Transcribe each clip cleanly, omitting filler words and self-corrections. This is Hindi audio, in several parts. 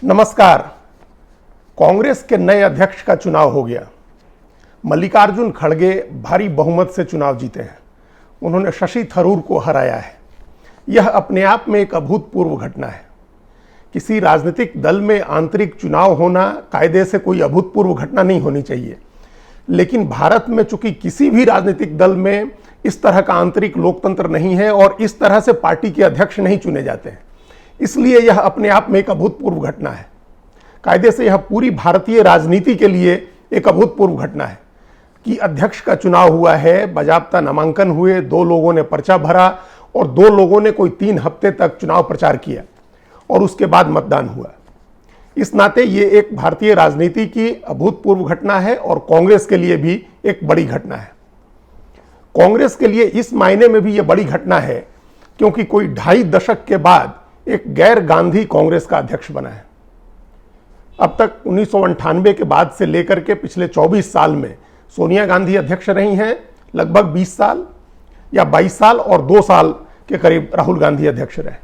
नमस्कार। कांग्रेस के नए अध्यक्ष का चुनाव हो गया। मल्लिकार्जुन खड़गे भारी बहुमत से चुनाव जीते हैं। उन्होंने शशि थरूर को हराया है। यह अपने आप में एक अभूतपूर्व घटना है। किसी राजनीतिक दल में आंतरिक चुनाव होना कायदे से कोई अभूतपूर्व घटना नहीं होनी चाहिए, लेकिन भारत में चूंकि किसी भी राजनीतिक दल में इस तरह का आंतरिक लोकतंत्र नहीं है और इस तरह से पार्टी के अध्यक्ष नहीं चुने जाते हैं, इसलिए यह अपने आप में एक अभूतपूर्व घटना है। कायदे से यह पूरी भारतीय राजनीति के लिए एक अभूतपूर्व घटना है कि अध्यक्ष का चुनाव हुआ है, बाजाबता नामांकन हुए, 2 लोगों ने पर्चा भरा और 2 लोगों ने कोई 3 हफ्ते तक चुनाव प्रचार किया और उसके बाद मतदान हुआ। इस नाते ये एक भारतीय राजनीति की अभूतपूर्व घटना है और कांग्रेस के लिए भी एक बड़ी घटना है। कांग्रेस के लिए इस मायने में भी यह बड़ी घटना है क्योंकि कोई 2.5 दशक के बाद एक गैर गांधी कांग्रेस का अध्यक्ष बना है। अब तक 1998 के बाद से लेकर के पिछले 24 साल में सोनिया गांधी अध्यक्ष रही हैं, लगभग 20 साल या 22 साल, और 2 साल के करीब राहुल गांधी अध्यक्ष रहे।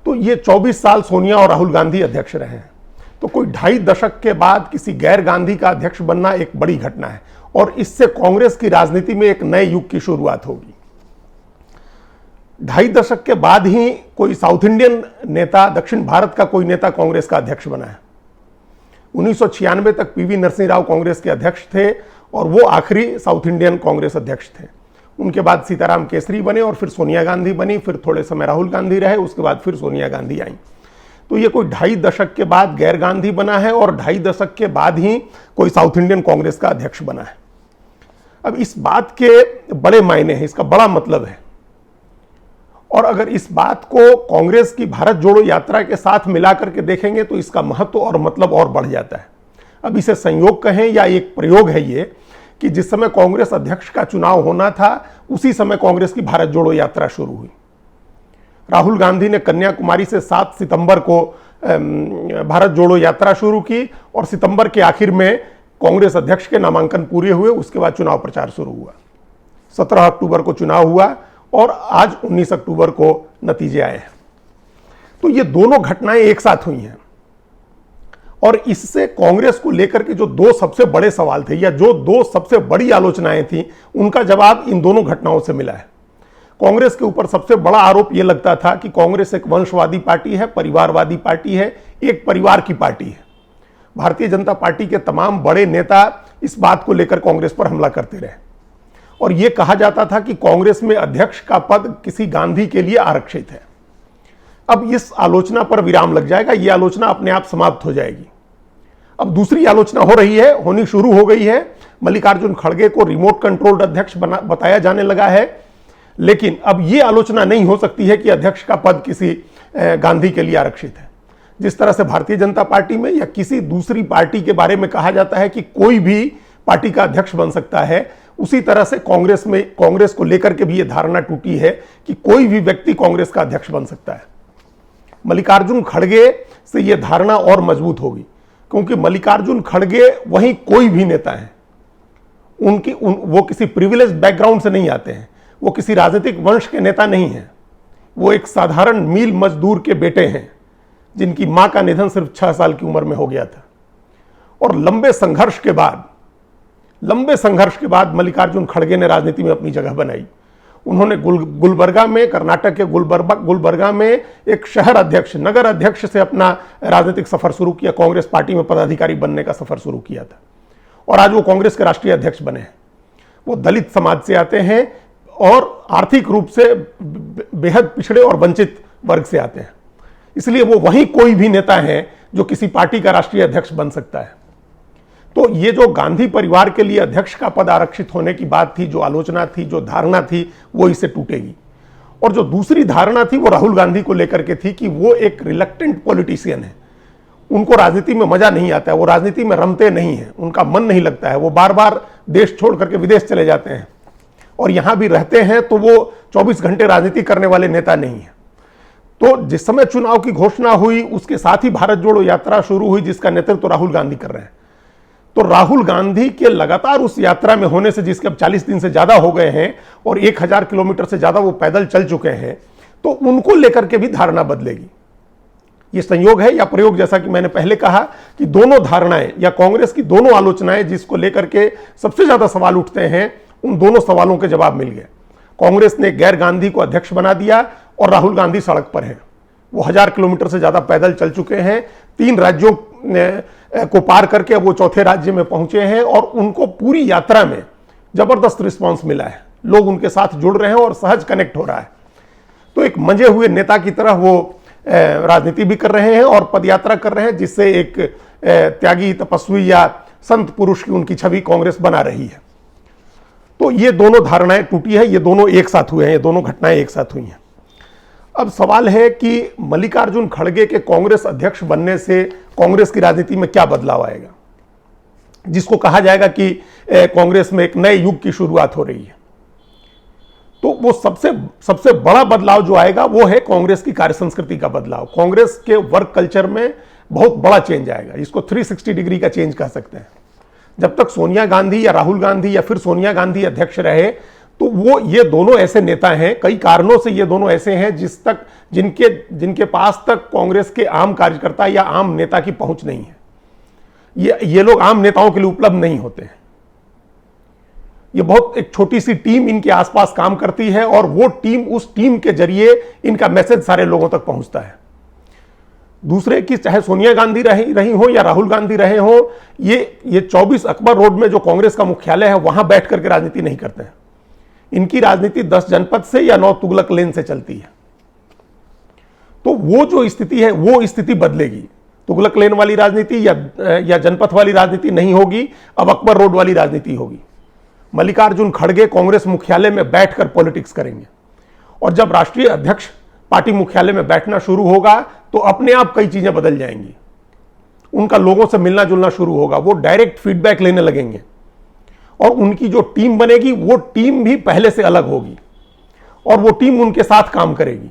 तो ये 24 साल सोनिया और राहुल गांधी अध्यक्ष रहे हैं। तो कोई 2.5 दशक के बाद किसी गैर गांधी का अध्यक्ष बनना एक बड़ी घटना है और इससे कांग्रेस की राजनीति में एक नए युग की शुरुआत होगी। 2.5 दशक के बाद ही कोई साउथ इंडियन नेता, दक्षिण भारत का कोई नेता कांग्रेस का अध्यक्ष बना है। 1996 तक पीवी नरसिंह राव कांग्रेस के अध्यक्ष थे और वो आखिरी साउथ इंडियन कांग्रेस अध्यक्ष थे। उनके बाद सीताराम केसरी बने और फिर सोनिया गांधी बनी, फिर थोड़े समय राहुल गांधी रहे, उसके बाद फिर सोनिया गांधी आई। तो ये कोई 2.5 दशक के बाद गैर गांधी बना है और 2.5 दशक के बाद ही कोई साउथ इंडियन कांग्रेस का अध्यक्ष बना है। अब इस बात के बड़े मायने हैं, इसका बड़ा मतलब है, और अगर इस बात को कांग्रेस की भारत जोड़ो यात्रा के साथ मिलाकर के देखेंगे तो इसका महत्व और मतलब और बढ़ जाता है। अब इसे संयोग कहें या एक प्रयोग है ये कि जिस समय कांग्रेस अध्यक्ष का चुनाव होना था उसी समय कांग्रेस की भारत जोड़ो यात्रा शुरू हुई। राहुल गांधी ने कन्याकुमारी से 7 सितंबर को भारत जोड़ो यात्रा शुरू की और सितंबर के आखिर में कांग्रेस अध्यक्ष के नामांकन पूरे हुए, उसके बाद चुनाव प्रचार शुरू हुआ। 17 अक्टूबर को चुनाव हुआ और आज 19 अक्टूबर को नतीजे आए हैं। तो ये दोनों घटनाएं एक साथ हुई हैं और इससे कांग्रेस को लेकर के जो 2 सबसे बड़े सवाल थे या जो 2 सबसे बड़ी आलोचनाएं थी, उनका जवाब इन दोनों घटनाओं से मिला है। कांग्रेस के ऊपर सबसे बड़ा आरोप यह लगता था कि कांग्रेस एक वंशवादी पार्टी है, परिवारवादी पार्टी है, एक परिवार की पार्टी है। भारतीय जनता पार्टी के तमाम बड़े नेता इस बात को लेकर कांग्रेस पर हमला करते रहे और यह कहा जाता था कि कांग्रेस में अध्यक्ष का पद किसी गांधी के लिए आरक्षित है। अब इस आलोचना पर विराम लग जाएगा, यह आलोचना अपने आप समाप्त हो जाएगी। अब दूसरी आलोचना हो रही है, होनी शुरू हो गई है। मल्लिकार्जुन खड़गे को रिमोट कंट्रोल्ड अध्यक्ष बताया जाने लगा है, लेकिन अब यह आलोचना नहीं हो सकती है कि अध्यक्ष का पद किसी गांधी के लिए आरक्षित है। जिस तरह से भारतीय जनता पार्टी में या किसी दूसरी पार्टी के बारे में कहा जाता है कि कोई भी पार्टी का अध्यक्ष बन सकता है, उसी तरह से कांग्रेस को लेकर के भी यह धारणा टूटी है कि कोई भी व्यक्ति कांग्रेस का अध्यक्ष बन सकता है। मल्लिकार्जुन खड़गे से यह धारणा और मजबूत होगी क्योंकि मल्लिकार्जुन खड़गे वहीं कोई भी नेता है। वो किसी प्रिविलेज बैकग्राउंड से नहीं आते हैं, वो किसी राजनीतिक वंश के नेता नहीं हैं। वो एक साधारण मील मजदूर के बेटे हैं जिनकी मां का निधन सिर्फ 6 साल की उम्र में हो गया था और लंबे संघर्ष के बाद मल्लिकार्जुन खड़गे ने राजनीति में अपनी जगह बनाई। उन्होंने गुलबर्गा में, कर्नाटक के गुलबर्गा में एक शहर अध्यक्ष, नगर अध्यक्ष से अपना राजनीतिक सफर शुरू किया, कांग्रेस पार्टी में पदाधिकारी बनने का सफर शुरू किया था और आज वो कांग्रेस के राष्ट्रीय अध्यक्ष बने हैं। वो दलित समाज से आते हैं और आर्थिक रूप से बेहद पिछड़े और वंचित वर्ग से आते हैं, इसलिए वो वहीं कोई भी नेता है जो किसी पार्टी का राष्ट्रीय अध्यक्ष बन सकता है। तो ये जो गांधी परिवार के लिए अध्यक्ष का पद आरक्षित होने की बात थी, जो आलोचना थी, जो धारणा थी, वो इससे टूटेगी। और जो दूसरी धारणा थी वो राहुल गांधी को लेकर के थी कि वो एक रिलक्टेंट पॉलिटिशियन है, उनको राजनीति में मजा नहीं आता है, वो राजनीति में रमते नहीं है, उनका मन नहीं लगता है, वो बार बार देश छोड़ करके विदेश चले जाते हैं और यहां भी रहते हैं तो वो 24 घंटे राजनीति करने वाले नेता नहीं है। तो जिस समय चुनाव की घोषणा हुई उसके साथ ही भारत जोड़ो यात्रा शुरू हुई जिसका नेतृत्व राहुल गांधी कर रहे हैं। तो राहुल गांधी के लगातार उस यात्रा में होने से, जिसके अब 40 दिन से ज्यादा हो गए हैं और 1000 किलोमीटर से ज्यादा वो पैदल चल चुके हैं, तो उनको लेकर के भी धारणा बदलेगी। ये संयोग है या प्रयोग, जैसा कि मैंने पहले कहा कि दोनों धारणाएं या कांग्रेस की दोनों आलोचनाएं जिसको लेकर के सबसे ज्यादा सवाल उठते हैं, उन दोनों सवालों के जवाब मिल गए। कांग्रेस ने गैर गांधी को अध्यक्ष बना दिया और राहुल गांधी सड़क पर हैं। वो 1000 किलोमीटर से ज्यादा पैदल चल चुके हैं, 3 राज्यों को पार करके अब वो चौथे राज्य में पहुंचे हैं और उनको पूरी यात्रा में जबरदस्त रिस्पांस मिला है। लोग उनके साथ जुड़ रहे हैं और सहज कनेक्ट हो रहा है। तो एक मंजे हुए नेता की तरह वो राजनीति भी कर रहे हैं और पदयात्रा कर रहे हैं, जिससे एक त्यागी, तपस्वी या संत पुरुष की उनकी छवि कांग्रेस बना रही है। तो ये दोनों धारणाएं टूटी है, ये दोनों एक साथ हुए हैं, ये दोनों घटनाएं एक साथ हुई हैं। अब सवाल है कि मल्लिकार्जुन खड़गे के कांग्रेस अध्यक्ष बनने से कांग्रेस की राजनीति में क्या बदलाव आएगा, जिसको कहा जाएगा कि कांग्रेस में एक नए युग की शुरुआत हो रही है। तो वो सबसे बड़ा बदलाव जो आएगा वो है कांग्रेस की कार्य संस्कृति का बदलाव। कांग्रेस के वर्क कल्चर में बहुत बड़ा चेंज आएगा, इसको 360 डिग्री का चेंज कह सकते हैं। जब तक सोनिया गांधी या राहुल गांधी या फिर सोनिया गांधी अध्यक्ष रहे, तो ये दोनों ऐसे नेता हैं, कई कारणों से ये दोनों ऐसे हैं जिनके पास तक कांग्रेस के आम कार्यकर्ता या आम नेता की पहुंच नहीं है। ये लोग आम नेताओं के लिए उपलब्ध नहीं होते हैं। ये बहुत एक छोटी सी टीम इनके आसपास काम करती है और वो टीम, उस टीम के जरिए इनका मैसेज सारे लोगों तक पहुंचता है। दूसरे की चाहे सोनिया गांधी रही हो या राहुल गांधी रहे हो, ये 24 अकबर रोड में जो कांग्रेस का मुख्यालय है वहां बैठ करके राजनीति नहीं करते हैं। इनकी राजनीति 10 जनपद से या 9 तुगलक लेन से चलती है। तो वो जो स्थिति है वो स्थिति बदलेगी। तुगलक लेन वाली राजनीति या जनपद वाली राजनीति नहीं होगी, अब अकबर रोड वाली राजनीति होगी। मल्लिकार्जुन खड़गे कांग्रेस मुख्यालय में बैठकर पॉलिटिक्स करेंगे और जब राष्ट्रीय अध्यक्ष पार्टी मुख्यालय में बैठना शुरू होगा तो अपने आप कई चीजें बदल जाएंगी। उनका लोगों से मिलना जुलना शुरू होगा, वो डायरेक्ट फीडबैक लेने लगेंगे और उनकी जो टीम बनेगी वो टीम भी पहले से अलग होगी और वो टीम उनके साथ काम करेगी।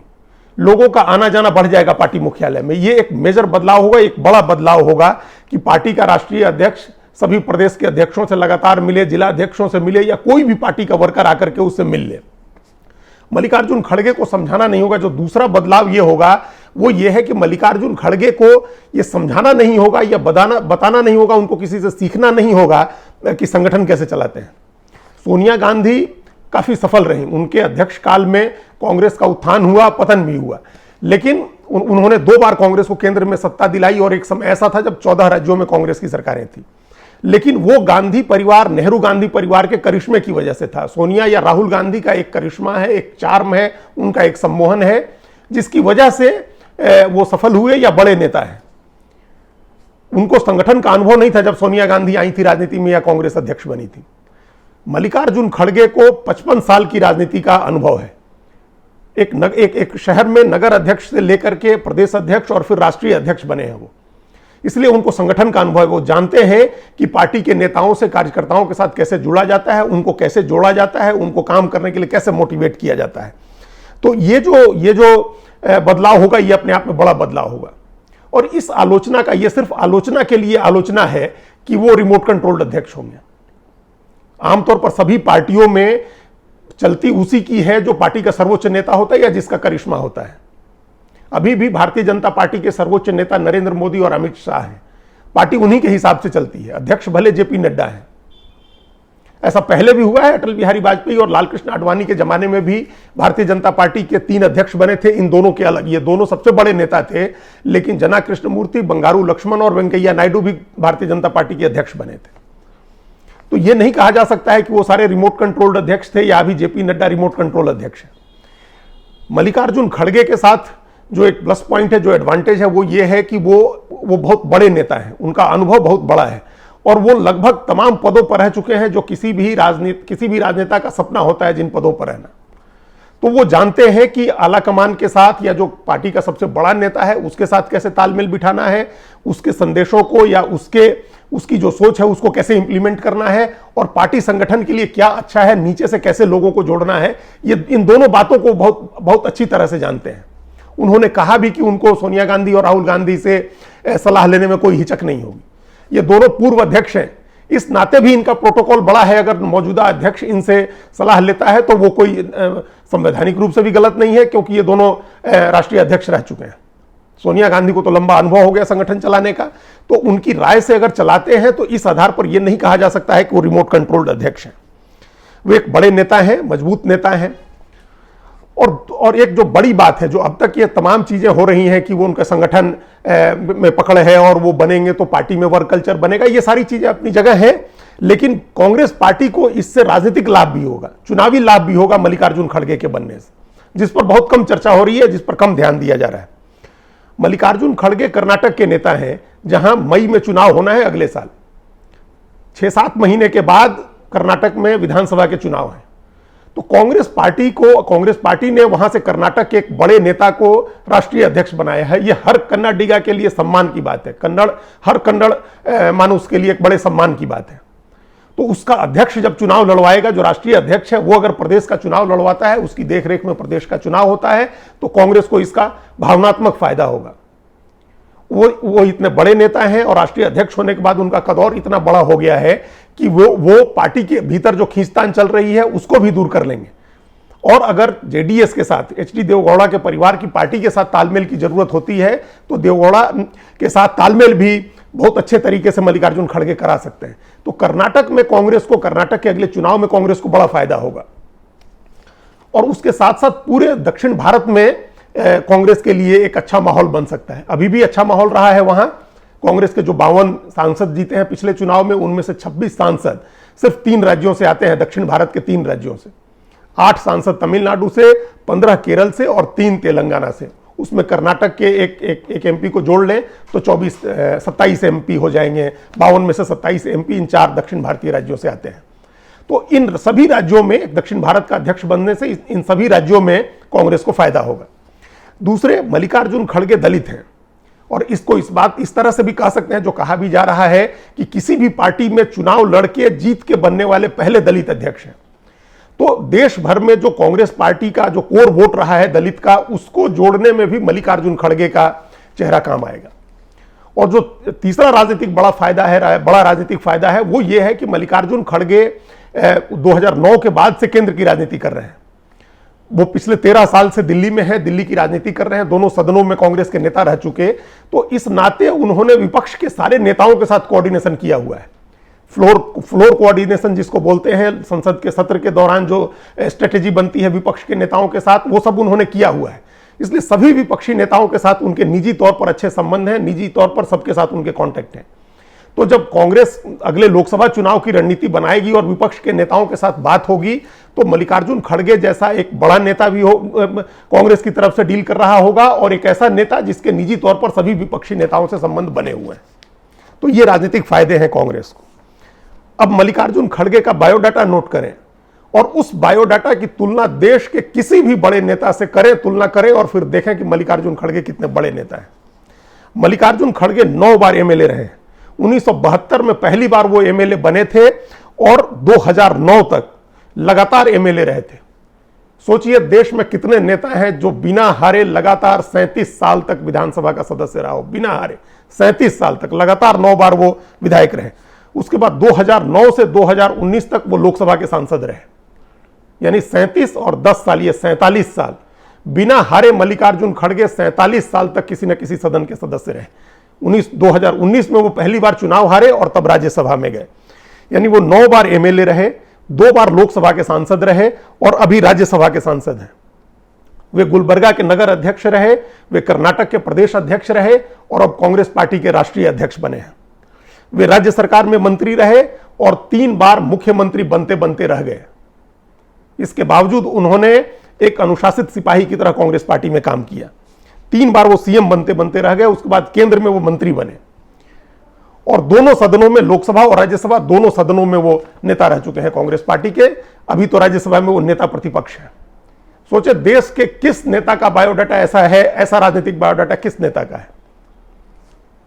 लोगों का आना जाना बढ़ जाएगा पार्टी मुख्यालय में। ये एक मेजर बदलाव होगा, एक बड़ा बदलाव होगा कि पार्टी का राष्ट्रीय अध्यक्ष सभी प्रदेश के अध्यक्षों से लगातार मिले, जिला अध्यक्षों से मिले या कोई भी पार्टी का वर्कर आकर के उससे मिल ले। मल्लिकार्जुन खड़गे को समझाना नहीं होगा। जो दूसरा बदलाव ये होगा वो ये है कि मल्लिकार्जुन खड़गे को ये समझाना नहीं होगा या बताना नहीं होगा, उनको किसी से सीखना नहीं होगा कि संगठन कैसे चलाते हैं। सोनिया गांधी काफी सफल रही, उनके अध्यक्ष काल में कांग्रेस का उत्थान हुआ, पतन भी हुआ, लेकिन उन्होंने 2 बार कांग्रेस को केंद्र में सत्ता दिलाई और एक समय ऐसा था जब 14 राज्यों में कांग्रेस की सरकारें थी। लेकिन वो गांधी परिवार, नेहरू गांधी परिवार के करिश्मे की वजह से था। सोनिया या राहुल गांधी का एक करिश्मा है, एक चार्म है, उनका एक सम्मोहन है, जिसकी वजह से वो सफल हुए या बड़े नेता है। उनको संगठन का अनुभव नहीं था जब सोनिया गांधी आई थी राजनीति में या कांग्रेस अध्यक्ष बनी थी। मल्लिकार्जुन खड़गे को 55 साल की राजनीति का अनुभव है। एक शहर में नगर अध्यक्ष से लेकर के प्रदेश अध्यक्ष और फिर राष्ट्रीय अध्यक्ष बने हैं वो, इसलिए उनको संगठन का अनुभव है। वो जानते हैं कि पार्टी के नेताओं से कार्यकर्ताओं के साथ कैसे जुड़ा जाता है, उनको कैसे जोड़ा जाता है, उनको काम करने के लिए कैसे मोटिवेट किया जाता है। तो ये जो बदलाव होगा ये अपने आप में बड़ा बदलाव होगा। और इस आलोचना का, ये सिर्फ आलोचना के लिए आलोचना है कि वो रिमोट कंट्रोल्ड अध्यक्ष होंगे। आमतौर पर सभी पार्टियों में चलती उसी की है जो पार्टी का सर्वोच्च नेता होता है या जिसका करिश्मा होता है। अभी भी भारतीय जनता पार्टी के सर्वोच्च नेता नरेंद्र मोदी और अमित शाह हैं। पार्टी उन्हीं के हिसाब से चलती है। अध्यक्ष भले जेपी नड्डा है। ऐसा पहले भी हुआ है, अटल बिहारी वाजपेयी और लालकृष्ण आडवाणी के जमाने में भी भारतीय जनता पार्टी के 3 अध्यक्ष बने थे, इन दोनों के अलग। ये दोनों सबसे बड़े नेता थे, लेकिन जना कृष्णमूर्ति, बंगारू लक्ष्मण और वेंकैया नायडू भी भारतीय जनता पार्टी के अध्यक्ष बने थे। तो यह नहीं कहा जा सकता है कि वो सारे रिमोट कंट्रोल्ड अध्यक्ष थे या अभी जेपी नड्डा रिमोट कंट्रोल अध्यक्ष है। मल्लिकार्जुन खड़गे के साथ जो एक प्लस पॉइंट है, जो एडवांटेज है, वो ये है कि वो बहुत बड़े नेता हैं, उनका अनुभव बहुत बड़ा है और वो लगभग तमाम पदों पर रह चुके हैं जो किसी भी राजनेता का सपना होता है, जिन पदों पर रहना। तो वो जानते हैं कि आला कमान के साथ या जो पार्टी का सबसे बड़ा नेता है उसके साथ कैसे तालमेल बिठाना है, उसके संदेशों को या उसकी जो सोच है उसको कैसे इंप्लीमेंट करना है और पार्टी संगठन के लिए क्या अच्छा है, नीचे से कैसे लोगों को जोड़ना है। ये इन दोनों बातों को बहुत अच्छी तरह से जानते हैं। उन्होंने कहा भी कि उनको सोनिया गांधी और राहुल गांधी से सलाह लेने में कोई हिचक नहीं होगी। ये दोनों पूर्व अध्यक्ष हैं, इस नाते भी इनका प्रोटोकॉल बड़ा है। अगर मौजूदा अध्यक्ष इनसे सलाह लेता है तो वो कोई संवैधानिक रूप से भी गलत नहीं है, क्योंकि ये दोनों राष्ट्रीय अध्यक्ष रह चुके हैं, सोनिया गांधी को तो लंबा अनुभव हो गया संगठन चलाने का, तो उनकी राय से अगर चलाते हैं तो इस आधार पर यह नहीं कहा जा सकता है कि वो रिमोट कंट्रोल्ड अध्यक्ष हैं। वे एक बड़े नेता हैं, मजबूत नेता हैं। और एक जो बड़ी बात है, जो अब तक ये तमाम चीजें हो रही हैं कि वो उनका संगठन में पकड़ है और वो बनेंगे तो पार्टी में वर्क कल्चर बनेगा, ये सारी चीजें अपनी जगह हैं, लेकिन कांग्रेस पार्टी को इससे राजनीतिक लाभ भी होगा, चुनावी लाभ भी होगा मल्लिकार्जुन खड़गे के बनने से, जिस पर बहुत कम चर्चा हो रही है, जिस पर कम ध्यान दिया जा रहा है। मल्लिकार्जुन खड़गे कर्नाटक के नेता हैं, जहां मई में चुनाव होना है अगले साल। 6-7 महीने के बाद कर्नाटक में विधानसभा के चुनाव हैं। तो कांग्रेस पार्टी ने वहां से कर्नाटक के एक बड़े नेता को राष्ट्रीय अध्यक्ष बनाया है। यह हर कन्नाडिगा के लिए सम्मान की बात है। हर कन्नड़ मानुष के लिए एक बड़े सम्मान की बात है। तो उसका अध्यक्ष जब चुनाव लड़वाएगा, जो राष्ट्रीय अध्यक्ष है, वो अगर प्रदेश का चुनाव लड़वाता है, उसकी देखरेख में प्रदेश का चुनाव होता है, तो कांग्रेस को इसका भावनात्मक फायदा होगा। वो इतने बड़े नेता हैं और राष्ट्रीय अध्यक्ष होने के बाद उनका कदौर इतना बड़ा हो गया है कि वो पार्टी के भीतर जो खींचतान चल रही है उसको भी दूर कर लेंगे। और अगर जेडीएस के साथ, एचडी देवगौड़ा के परिवार की पार्टी के साथ तालमेल की जरूरत होती है, तो देवगौड़ा के साथ तालमेल भी बहुत अच्छे तरीके से मल्लिकार्जुन खड़गे करा सकते हैं। तो कर्नाटक में कांग्रेस को, कर्नाटक के अगले चुनाव में कांग्रेस को बड़ा फायदा होगा। और उसके साथ साथ पूरे दक्षिण भारत में कांग्रेस के लिए एक अच्छा माहौल बन सकता है। अभी भी अच्छा माहौल रहा है वहां। कांग्रेस के जो 52 सांसद जीते हैं पिछले चुनाव में, उनमें से 26 सांसद सिर्फ 3 राज्यों से आते हैं, दक्षिण भारत के 3 राज्यों से। 8 सांसद तमिलनाडु से, 15 केरल से और 3 तेलंगाना से। उसमें कर्नाटक के एक एमपी को जोड़ लें तो 27 एमपी हो जाएंगे। 52 में से 27 एमपी इन 4 दक्षिण भारतीय राज्यों से आते हैं। तो इन सभी राज्यों में दक्षिण भारत का अध्यक्ष बनने से इन सभी राज्यों में कांग्रेस को फायदा होगा। दूसरे, मल्लिकार्जुन खड़गे दलित हैं और इसको इस तरह से भी कह सकते हैं, जो कहा भी जा रहा है कि किसी भी पार्टी में चुनाव लड़के जीत के बनने वाले पहले दलित अध्यक्ष हैं। तो देश भर में जो कांग्रेस पार्टी का जो कोर वोट रहा है दलित का, उसको जोड़ने में भी मल्लिकार्जुन खड़गे का चेहरा काम आएगा। और जो तीसरा बड़ा राजनीतिक फायदा है वो ये है कि मल्लिकार्जुन खड़गे 2009 के बाद से केंद्र की राजनीति कर रहे हैं। वो पिछले 13 साल से दिल्ली में है, दिल्ली की राजनीति कर रहे हैं, दोनों सदनों में कांग्रेस के नेता रह चुके। तो इस नाते उन्होंने विपक्ष के सारे नेताओं के साथ कोऑर्डिनेशन किया हुआ है। फ्लोर कोऑर्डिनेशन जिसको बोलते हैं, संसद के सत्र के दौरान जो स्ट्रेटेजी बनती है विपक्ष के नेताओं के साथ, वो सब उन्होंने किया हुआ है। इसलिए सभी विपक्षी नेताओं के साथ उनके निजी तौर पर अच्छे संबंध हैं, निजी तौर पर सबके साथ उनके कॉन्टैक्ट हैं। तो जब कांग्रेस अगले लोकसभा चुनाव की रणनीति बनाएगी और विपक्ष के नेताओं के साथ बात होगी, तो मल्लिकार्जुन खड़गे जैसा एक बड़ा नेता भी हो कांग्रेस की तरफ से डील कर रहा होगा, और एक ऐसा नेता जिसके निजी तौर पर सभी विपक्षी नेताओं से संबंध बने हुए हैं। तो ये राजनीतिक फायदे हैं कांग्रेस को। अब मल्लिकार्जुन खड़गे का बायोडाटा नोट करें और उस बायोडाटा की तुलना देश के किसी भी बड़े नेता से तुलना करें और फिर देखें कि मल्लिकार्जुन खड़गे कितने बड़े नेता हैं। मल्लिकार्जुन खड़गे 9 बार एमएलए रहे। 1972 में पहली बार वो एमएलए बने थे और 2009 तक लगातार एमएलए रहे थे। सोचिए देश में कितने नेता हैं जो बिना हारे लगातार 37 साल तक विधानसभा का सदस्य रहा हो, बिना हारे 37 साल तक लगातार 9 बार वो विधायक रहे। उसके बाद 2009 से 2019 तक वो लोकसभा के सांसद रहे, यानी 37 और 10 साल, ये 47 साल बिना हारे मल्लिकार्जुन खड़गे 47 साल तक किसी न किसी सदन के सदस्य रहे। 2019 में वो पहली बार चुनाव हारे और तब राज्यसभा में गए, यानी वो 9 बार एमएलए रहे, 2 बार लोकसभा के सांसद रहे और अभी राज्यसभा के सांसद हैं। वे गुलबर्गा के नगर अध्यक्ष रहे, वे कर्नाटक के प्रदेश अध्यक्ष रहे और अब कांग्रेस पार्टी के राष्ट्रीय अध्यक्ष बने हैं। वे राज्य सरकार में मंत्री रहे और 3 बार मुख्यमंत्री बनते बनते रह गए। इसके बावजूद उन्होंने एक अनुशासित सिपाही की तरह कांग्रेस पार्टी में काम किया। 3 बार वो सीएम बनते बनते रह गए, उसके बाद केंद्र में वो मंत्री बने और दोनों सदनों में, लोकसभा और राज्यसभा दोनों सदनों में वो नेता रह चुके हैं कांग्रेस पार्टी के। अभी तो राज्यसभा में वो नेता प्रतिपक्ष है। सोचे देश के किस नेता का बायोडाटा ऐसा है, ऐसा राजनीतिक बायोडाटा किस नेता का है।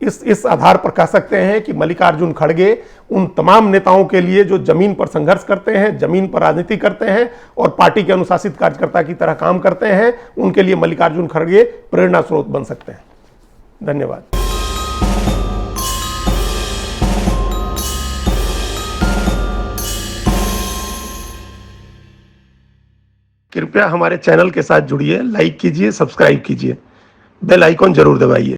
इस आधार पर कह सकते हैं कि मल्लिकार्जुन खड़गे उन तमाम नेताओं के लिए जो जमीन पर संघर्ष करते हैं, जमीन पर राजनीति करते हैं और पार्टी के अनुशासित कार्यकर्ता की तरह काम करते हैं, उनके लिए मल्लिकार्जुन खड़गे प्रेरणा स्रोत बन सकते हैं। धन्यवाद। कृपया हमारे चैनल के साथ जुड़िए, लाइक कीजिए, सब्सक्राइब कीजिए। बेल आइकॉन जरूर दबाइए।